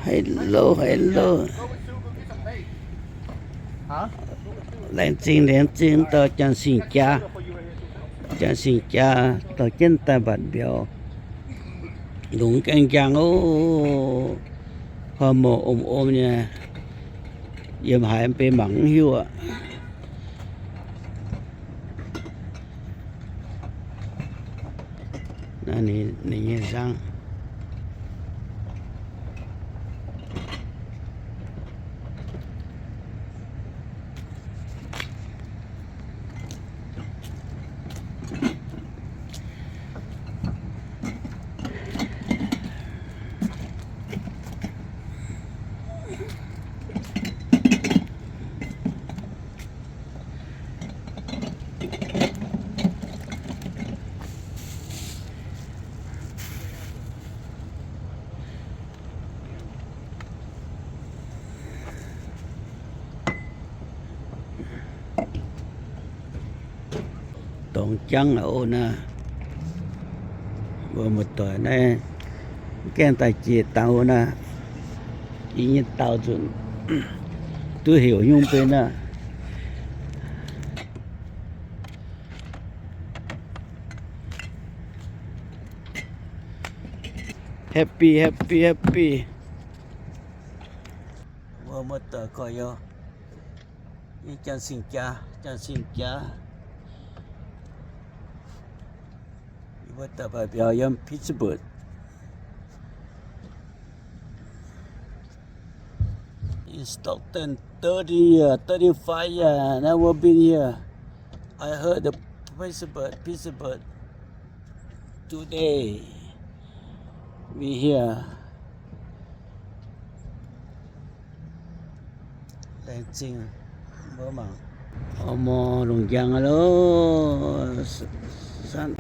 Hello, hello. Hả? Lên chinh tao chân xin cha tao chân ta bật biểu đúng căng căng ô hôm mồ ôm nha yếm hai em bị mắng hiu ạ này này răng tổng trắng ở ô nè vừa một tuổi này cái tài chỉ tàu nè ý như tàu chuẩn tôi hiểu nhung bên nè happy vừa một tuổi coi vô ý chân xin cha vừa tập bài biểu演 Pittsburgh in Stockton 35 years never been here. I heard the Pittsburgh today we here lên chinh bữa mà mò lùng giang alo san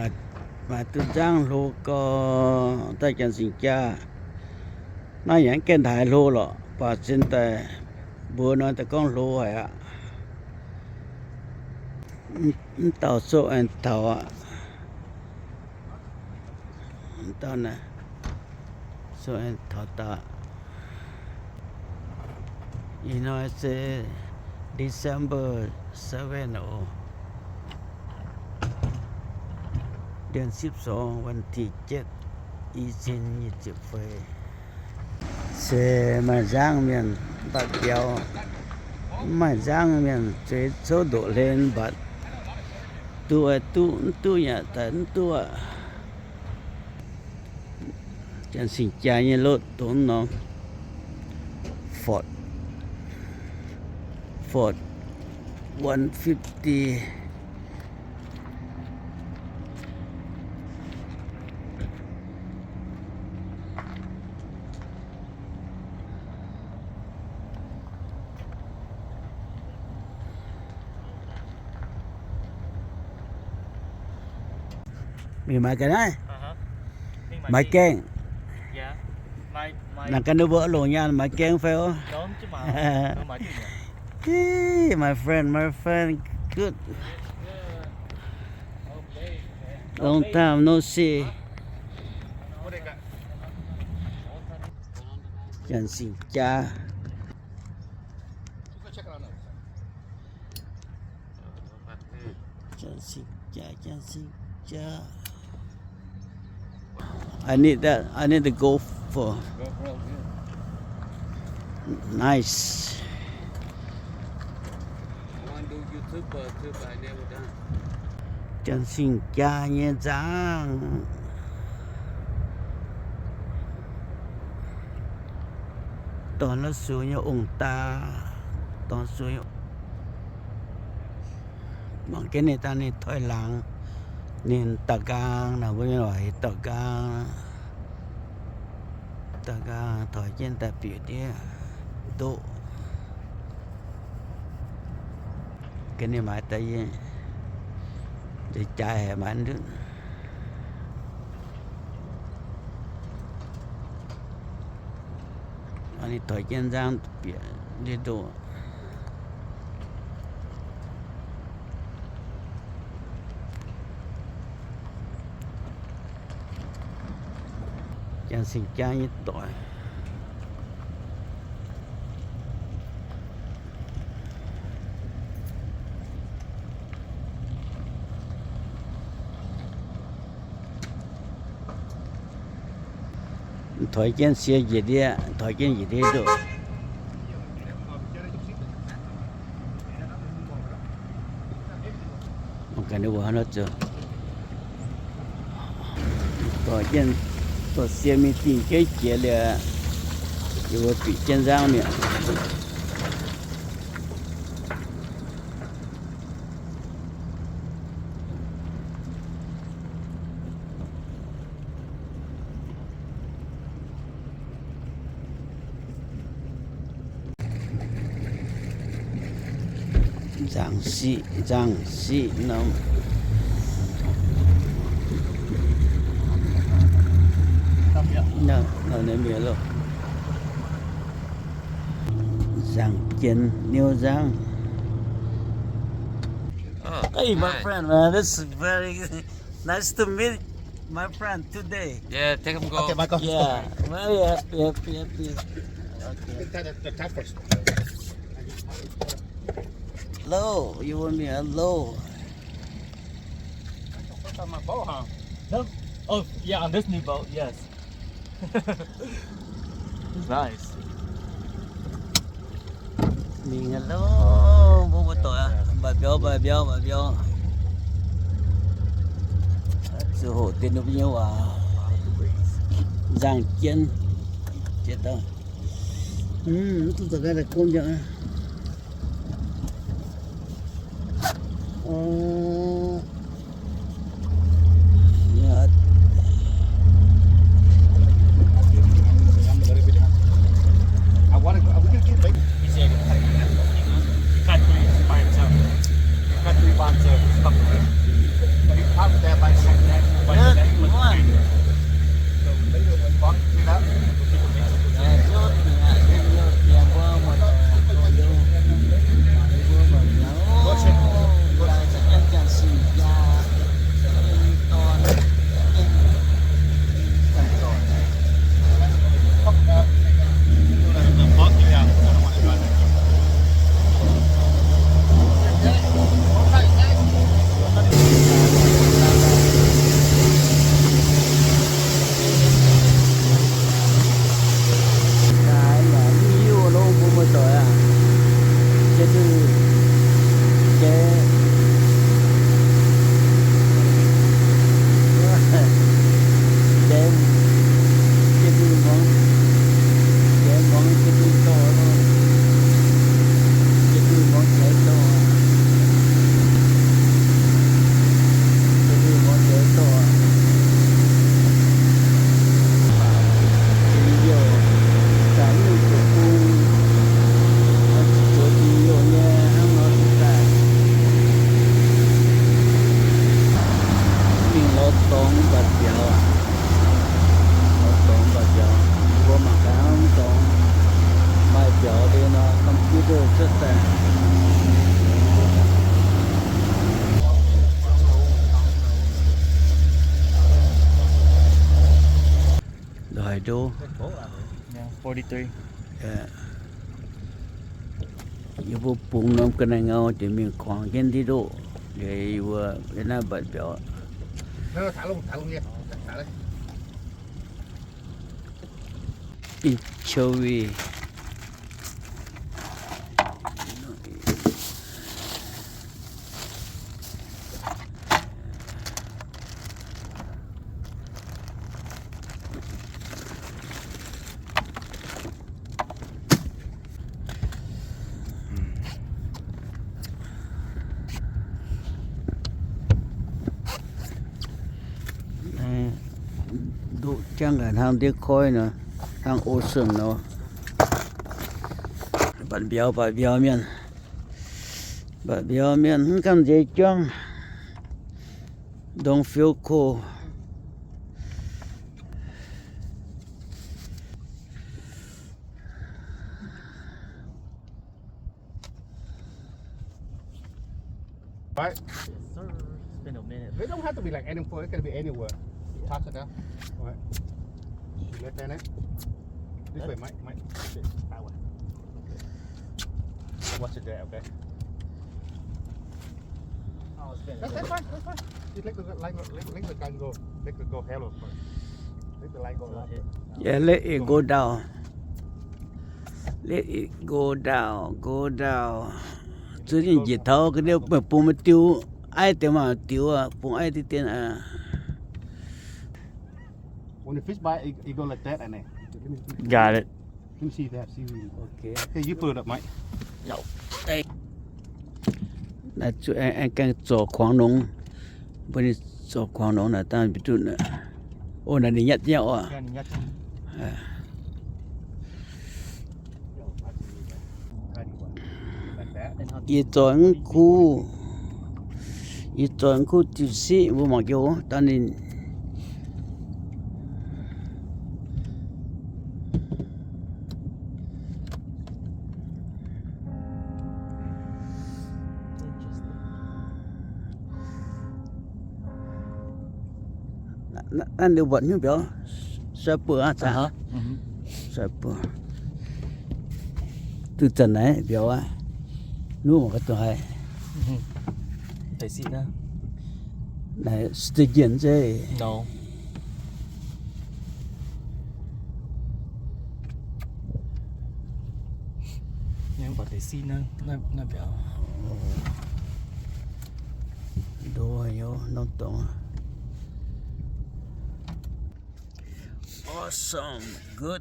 mà tôi giang lô có tay chân xin cha nói những cái thái lô lọ và trên tay bữa nói ta con lô vậy ạ tàu số anh tàu ạ tàu này số anh tàu ta you know it's December 7 เดือน12วันที่7อีซิน20ปีเสมาจ้างเมียนบัดเดียวมาจ้างเมียนเจโซโดเลนบัดตัวเนี่ยแต่ตัวจันสิงจาเนี่ยรถตัวน้องFord 150มีมากันได้มาแกงนักกันดูบ่หลงยานมาแกงเฟล Hey, my friend, good. Long time no see. Chân xin cha. Chân xin cha. I need that. I need to go for. Nice. Chân xin cha nhé giang toàn nó xuống như ông ta toàn xuống bằng cái này ta nên thôi lắng nên tờ gang nào với loại tờ gang thổi trên ta biểu đi độ cái này mà tay để chạy mà anh đứng anh thổi trên giang đi độ chân xin cha như tội Thói quen xe gì đi, thói quen gì đi rồi. Một cái nữa nó chưa. Thói quen thói xe mình tìm cái gì là有比肩上面。janx no no miệng luôn janx chân nhiều janx. Hey, my friend, man, this is very nice to meet my friend today. Yeah, take him go. Okay, Michael. Yeah, very happy. Okay. The top first. Hello, you want me hello? What's on my boat, huh? No. Oh, yeah, on this new boat, yes. It's nice. Mình hello, bố bố tội à? Bà béo. Sự hộ tên nó nhiều à? Janx chân, chết đâu? Tôi tưởng là con chẳng à? Yeah. I want to go. We can get big. He said, cut three by himself. Cut three by himself. It's fucking right. But he probably there by the neck. But the next Đúng one, rồi. So later when Bob clean up, Rồi đô. yeah, 43. Yêu vô bùng nó cái này ngao thì mình khoảng cái đi độ để vừa cái nào bật béo. no, thả luôn nha. Thả đấy. Anchovy. Độ chẳng là hàng tiếc khói nữa, hàng ocean nữa. Bạn béo miền không dễ chăng, don't feel cold. Right. Yes, sir. It's been a minute. They don't have to be like anywhere. It can be anywhere. Toss it down. All right. You let that in. This way, Mike. That way. Okay. Watch it there, okay? Oh, it's been a That's minute. fine. Just let the gun go. Let the go hello first. Let the light go up. Yeah, let it go down. Let it go down, go down. Tự nhiên nhiệt thao cái điều mà bùng mà tiêu ai tiêu mà tiêu à, bùng ai thì tiền à. When the fish bite, it go like that, and then. Got it. Let me see that. See. Okay. Hey, you put it up, Mike. Đây. Là chú anh càng做狂龙，不是做狂龙了，当然不准了。哦，那你nhất nhau à? Gan nhất. Like that. Ý chọn khu, ý chọn khu tiêu sĩ vô mà kêu, ta nên anh đều vẫn như biểu sợ bữa à chả sợ bữa từ trận này biểu à nuôi một cái tuổi hay Để xin đó. này tự nhiên chứ No. Nhưng mà để xin nó biểu. đồ nhiều nó tổng awesome good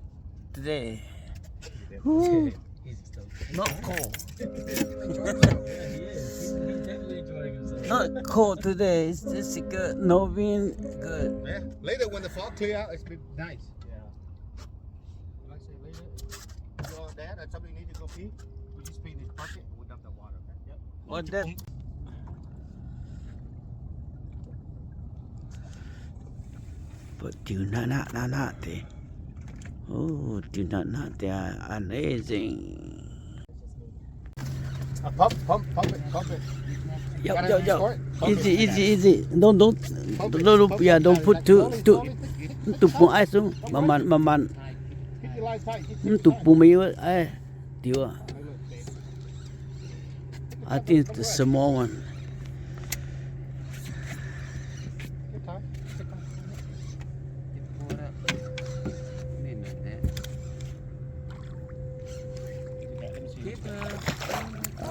today Woo. Not cold not cold today it's good no wind good Yeah. Later, when the fog clear out, it's been nice. Yeah. Like I say, later, you all that, and somebody need to go pee. We just pee in this bucket. We'll dump the water. Okay? Yep. what that but do not they oh do not they are amazing Pump it. yo easy don't yeah don't put too put ice xuống mà Keep your lines tight. tụt bù mấy ai tiêu à I think the small one Good time.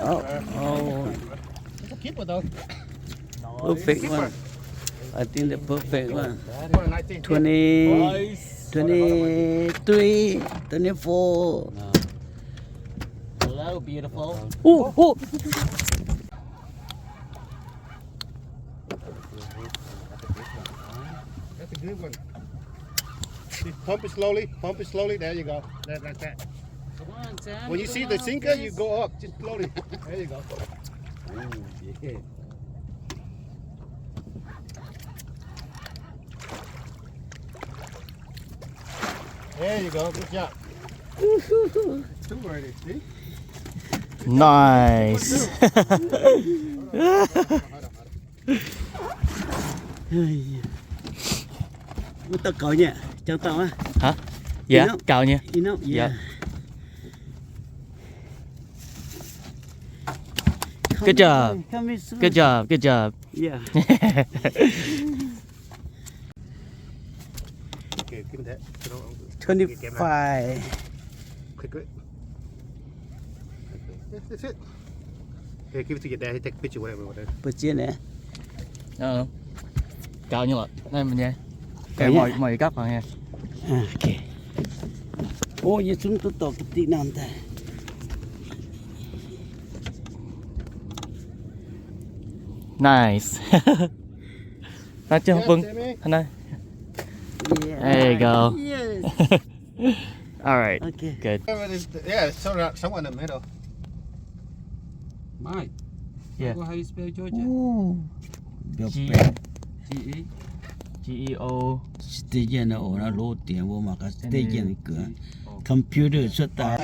oh It's a keeper though. perfect one I think the perfect one 19. 20 23 24 Hello, beautiful. oh That's a good one. Just pump it slowly. There you go. Like that. Come on, Sam. When you see the sinker, you go up. Just slowly. There you go. yeah. There you go. Good job. Two already. See? Nice. Tao cậu nhỉ chào tao á Hả? Dạ, Ino. cào nha. you know yeah Good job. come in soon. Good job, good job. yeah Okay, give me that. 25 Quick. That's it. Okay, give it to your dad. He take a picture, whatever. bữa chia nè Cào như vậy. Đây mình nha. Cào Kèm nha. mời cắp vào nha. ok ô giờ chúng tôi tỏ cái tí nam ta Nice. Đó chưa Vâng. Anh ơi. yeah There you go. yes All right. ok Good. Yeah, somewhere in the middle. Mike. Yeah. How you spell Georgia? biểu G bè G-E? GEO. tự nhiên nó ổn nó lỗ tiền vô mà cái tự nhiên cửa computer xuất ta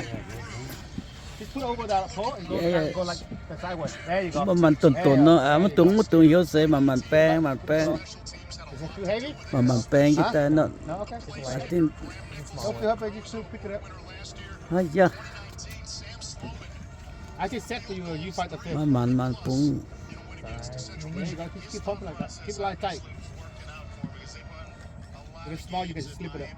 Just put over that pole and go, Yeah. go like the sideways. There you go. mà mình tuần nó à mà tuần hiểu sẽ mà mình bang Is it too heavy? mà mình bang cái ta nó No, okay. I think Don't feel up, I just pick it up. hay giờ I just set for you, you fight the fish. mà mình cũng There you go. Just keep pumping like that. Keep the line tight. If it's small, you can slip it up.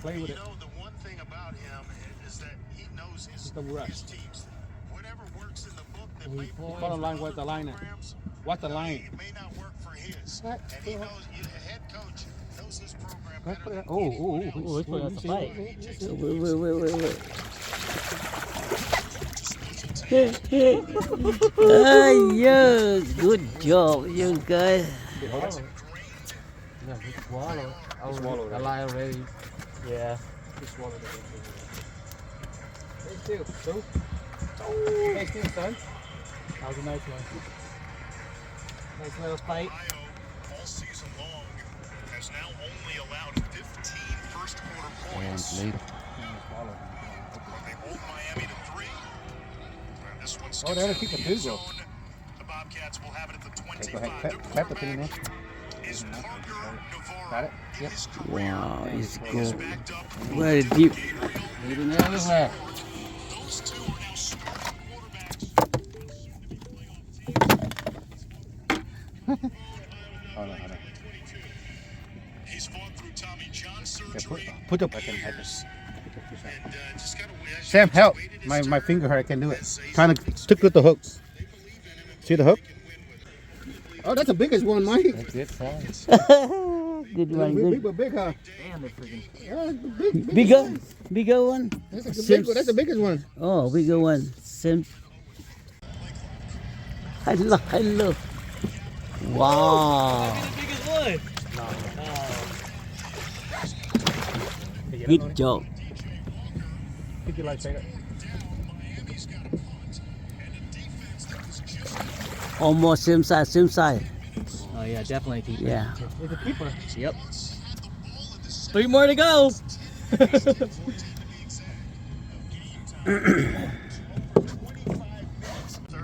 Play with it. The one thing about him is that he knows his teams. Whatever works in the book that may Follow the line. What's the line at? What's the line? it may not work for his. And he knows, the head coach knows his program better. Oh, this one has to fight. Wait. Yeah, good job, you guys. Yeah, he swallowed. swallowed I lie already. Yeah. He swallowed it. Hey, still, so. Hey, still, son. That was a nice one. Nice little fight. All season long has now only allowed 15 first quarter points. Later. They hold Miami to 3. And this one Oh, they're gonna kick the field goal. The Bobcats will have it at the Hey, go 25. ahead. Their Tap it in there. quarterback is Parker Navarro. Got it? Yep. His career Wow, it's is good. backed up Very deep. Leading everywhere. Those two are now starting quarterbacks. Hold on. He's fought through Tommy John Yeah, surgery. put up. And just got to Sam, help. My finger hurt. I can't do it. Trying to stick with the hooks. See the hook? Oh, that's the biggest one, Mike. That's it, size. Good one, good. Big, huh? Damn, they're freaking. Yeah, big. Bigger one. That's the big one. That's the biggest one. Oh, bigger one. Same. Hello. Wow. The biggest one. Good job. Pick your light, take it. Almost same size. Oh yeah, definitely. Yeah. It's a keeper. Yep. 3 more to go. Third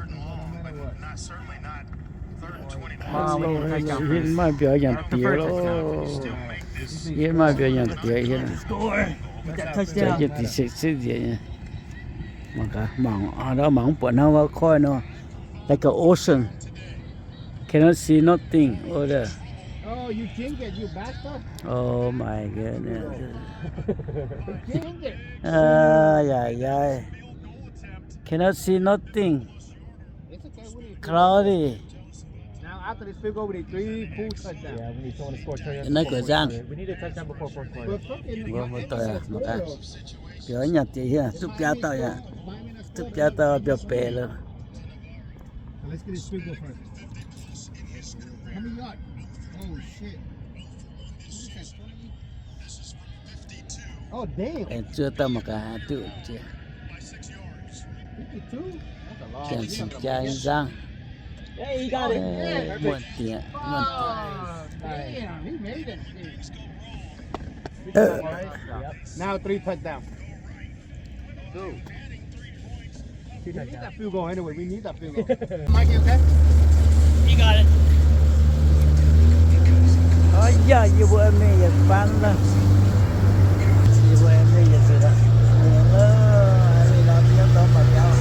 and long, but not certainly not third and 29. Wow, we need a touchdown first. Hiện mai biểu hiện tiếng lô. Still make this Hiện mai biểu hiện tiếng hiện. Score. Get that Cho touchdown. cái tí xích gì nhỉ. Mà cả mỏng đó mỏng bữa nào mà coi nó like an ocean. Cannot see nothing over there. Oh, you jinx it, you bastard. Oh my goodness. You jinx it. Yeah. Cannot see nothing. It's okay. We need Cloudy. Now, after this field goal, we need 3 full touchdowns. Yeah, we need someone to score touchdown. Nó của Giang. We need a touchdown before fourth quarter. But fucking, Vừa một tuổi à, một cái. Biểu nhặt thì here, chụp giá tao nha. Chụp giá tao biểu bể luôn. Let's get this field goal first. How many yards? Oh, shit. Oh, damn. Em chưa tao một cái tự chưa. 52? That's a lot. Chẳng xin cha Giang. Hey, you got it. Muộn tiền. Damn, he made it. Yep. Now 3 touchdowns. We need that field goal anyway. We need that field goal. Mike, you okay? You got it. Ôi giờ như bữa em này giật bắn đó. Như bữa em này giật rồi đó. Em này làm cho tao mà nhau.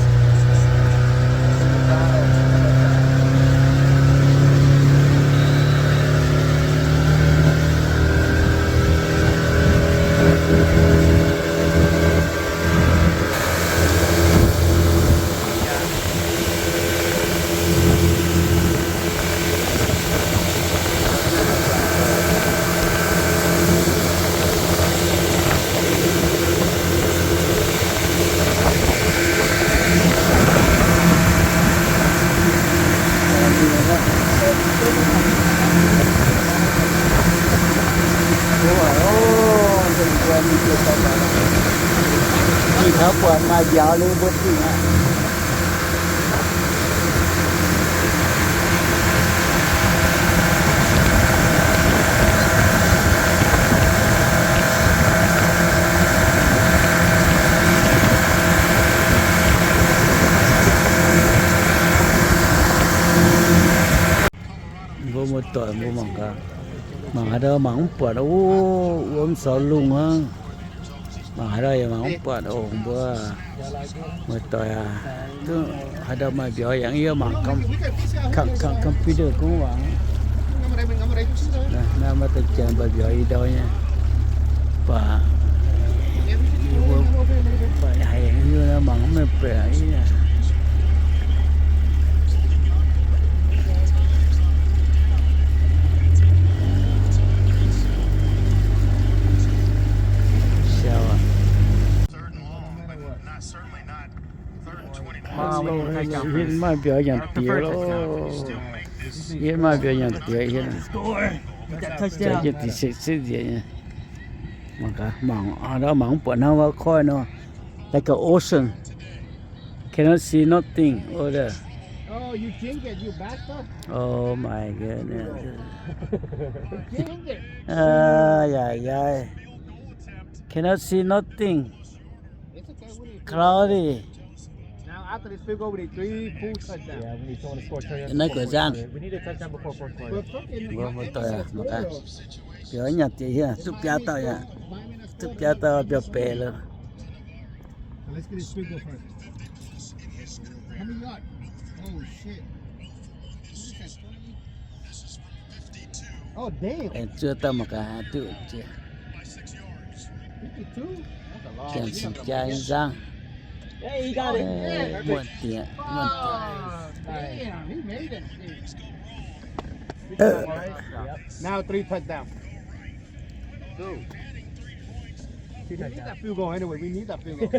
Thì thở quần mà dạo lên bớt đi nha. Vô một tuổi vô mỏng cả. Mỏng ở đâu mỏng bữa đâu ôm sợ lùng ha. mà đây mà không bật ổn bữa mà tôi cứ ada mà biểu diễn yêu mà computer cũng vậy nè mà tôi chơi bài biểu diễn đâu nha và hay như là mà không biết biểu hiện mai biểu diễn tiếng hiện mai biểu diễn tiếng hiện chơi gì thì sẽ gì nhỉ mà cả mảng ở đó mảng bữa nào vào coi nó like an ocean cannot see nothing over there. Oh, you change it, you bastard. Oh my goodness. Change it. Yeah. Cannot see nothing. It's okay. Cloudy. Now after this field goal, we need 3 full touchdowns. Yeah, we need someone to score touchdown. Nó cửa giang. We need a touchdown before fourth quarter. But fucking Một tuổi mà cả. Biểu nhặt gì ha, tụt giá tao ya. Tụt giá tao biểu bể luôn. Let's get this field goal first. How many yards? Oh shit. Oh damn. Em chưa tao mà cả tụi chưa. 52? That's a lot. Chẳng xin cha giang. Hey, you got it. Muộn tiền. Damn, he made it. Yep. Now 3 touchdowns. Two We need touchdowns. that field goal anyway. We need that field goal.